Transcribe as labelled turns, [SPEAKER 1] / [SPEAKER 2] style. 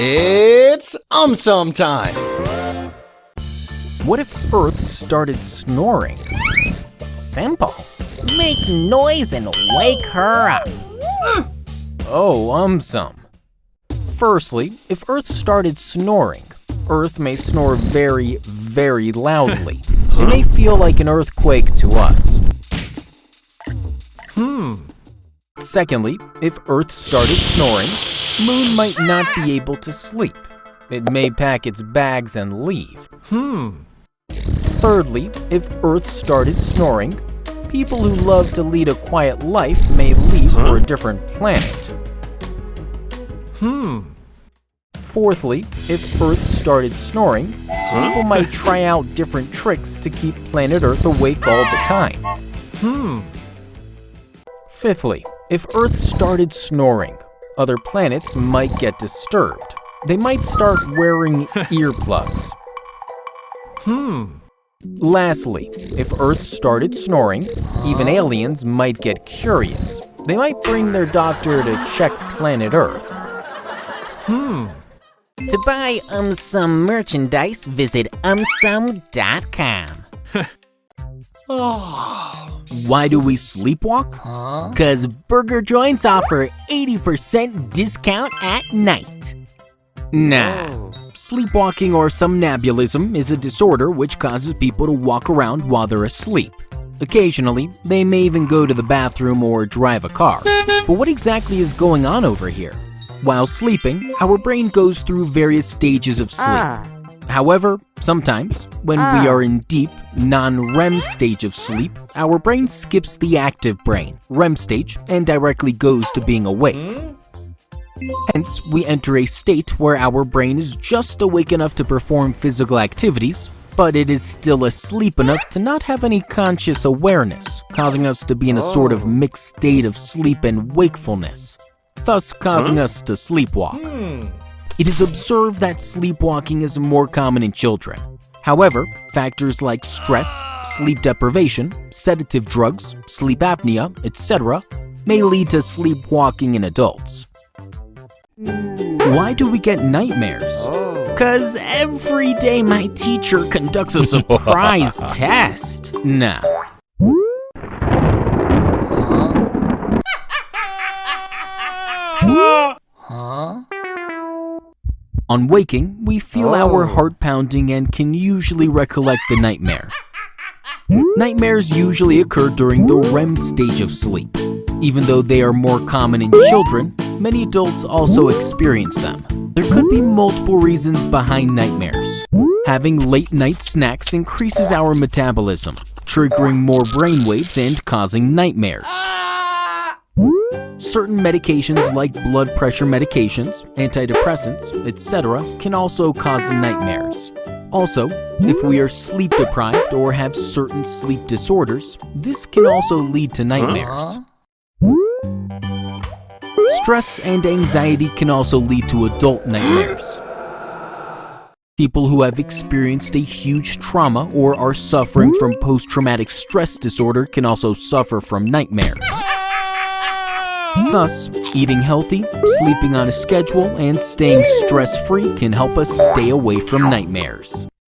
[SPEAKER 1] It's AumSum time!
[SPEAKER 2] What if Earth started snoring?
[SPEAKER 3] Simple. Make noise and wake her up.
[SPEAKER 2] Oh, AumSum. Firstly, if Earth started snoring, Earth may snore very, very loudly. It may feel like an earthquake to us. Secondly, if Earth started snoring, Moon might not be able to sleep. It may pack its bags and leave. Thirdly, if Earth started snoring, people who love to lead a quiet life may leave for a different planet. Fourthly, if Earth started snoring, people might try out different tricks to keep planet Earth awake all the time. Fifthly, if Earth started snoring, other planets might get disturbed. They might start wearing earplugs. Lastly, if Earth started snoring, even aliens might get curious. They might bring their doctor to check planet Earth.
[SPEAKER 3] To buy AumSum merchandise, visit AumSum.com.
[SPEAKER 2] Why do we sleepwalk?
[SPEAKER 3] 'Cause burger joints offer 80% discount at night.
[SPEAKER 2] Nah. Sleepwalking or somnambulism is a disorder which causes people to walk around while they're asleep. Occasionally, they may even go to the bathroom or drive a car. But what exactly is going on over here? While sleeping, our brain goes through various stages of sleep. However, sometimes, when we are in deep, non-REM stage of sleep, our brain skips the active brain, REM stage, and directly goes to being awake. Hence, we enter a state where our brain is just awake enough to perform physical activities, but it is still asleep enough to not have any conscious awareness, causing us to be in a sort of mixed state of sleep and wakefulness, thus causing us to sleepwalk. It is observed that sleepwalking is more common in children. However, factors like stress, sleep deprivation, sedative drugs, sleep apnea, etc. may lead to sleepwalking in adults. Why do we get nightmares?
[SPEAKER 3] 'Cause every day my teacher conducts a surprise test.
[SPEAKER 2] Nah. On waking, we feel our heart pounding and can usually recollect the nightmare. Nightmares usually occur during the REM stage of sleep. Even though they are more common in children, many adults also experience them. There could be multiple reasons behind nightmares. Having late-night snacks increases our metabolism, triggering more brainwaves and causing nightmares. Certain medications like blood pressure medications, antidepressants, etc. can also cause nightmares. Also, if we are sleep deprived or have certain sleep disorders, this can also lead to nightmares. Stress and anxiety can also lead to adult nightmares. People who have experienced a huge trauma or are suffering from post-traumatic stress disorder can also suffer from nightmares. Thus, eating healthy, sleeping on a schedule, and staying stress-free can help us stay away from nightmares.